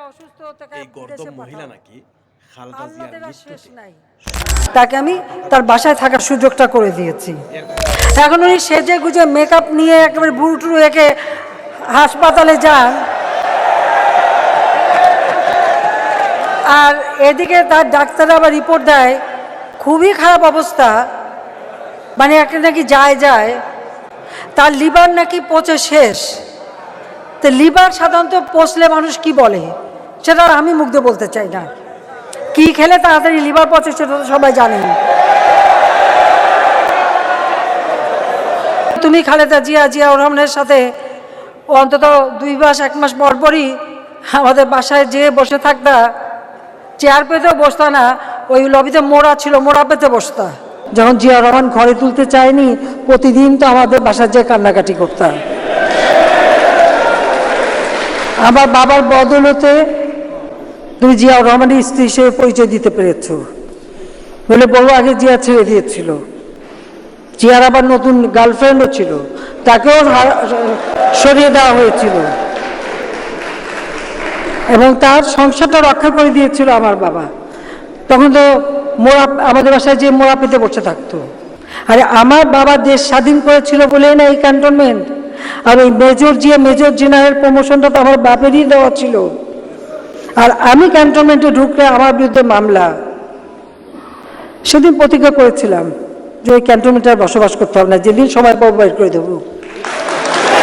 অসুস্থ তাকে এই গর্দভ বিদেশে মহিলা পাঠাবো। নাকি খালেদা জিয়ার আল্লাহর শেষ মৃত্যুতে নাই। তাকে আমি তার বাসায় থাকার সুযোগটা করে দিয়েছি। এর- এখন উনি সেজে গুজে মেকআপ নিয়ে একেবারে বুড়ো টুরু একে হাসপাতালে যান, আর এদিকে তার ডাক্তার আবার রিপোর্ট দেয় খুবই খারাপ অবস্থা, মানে একটা নাকি যায় তার লিভার নাকি পচে শেষ। তো লিভার সাধারণত পচলে মানুষ কি বলে সেটা আমি মুখ দিয়ে বলতে চাই না, কি খেলে তাড়াতাড়ি লিভার পচে সেটা তো সবাই জানেন। তুমি খালেদা জিয়াউর রহমানের সাথে অন্তত 2 মাস 1 মাস পরপরই আমাদের বাসায় যেয়ে বসে থাকতা, চেয়ার পেতেও বসতা না, ওই লবিতে মোড়া ছিল, মোড়া পেতে বসতা। যখন জিয়া রহমান ঘরে তুলতে চায়নি প্রতিদিন তো আমাদের বাসায় যেয়ে কান্নাকাটি করতাম। আমার বাবার বদৌলতে তুমি জিয়াউর রহমানের স্ত্রী হিসেবে পরিচয় দিতে পেরেছ বলে বড় আগে জিয়া ছেড়ে দিয়েছিল। জিয়ার আবার নতুন গার্লফ্রেন্ডও ছিল, তাকেও সরিয়ে দেওয়া হয়েছিল এবং তার সংসারটা রক্ষা করে দিয়েছিল আমার বাবা। তখন তো মোড়া আমাদের বাসায় যে মোড়া পেতে বসে থাকতো। আরে আমার বাবা দেশ স্বাধীন করেছিল বলেই না এই ক্যান্টনমেন্ট, আর ওই মেজর জেনারেল প্রমোশনটা তো আমার বাপেরই দেওয়া ছিল। আর আমি ক্যান্টনমেন্টে ঢুকলে আমার বিরুদ্ধে মামলা। সেদিন প্রতিজ্ঞা করেছিলাম যে ওই ক্যান্টনমেন্টে আর বসবাস করতে হবে না, যেদিন সময় পাবো বের করে দেবো,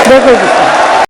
বের করে দিতাম।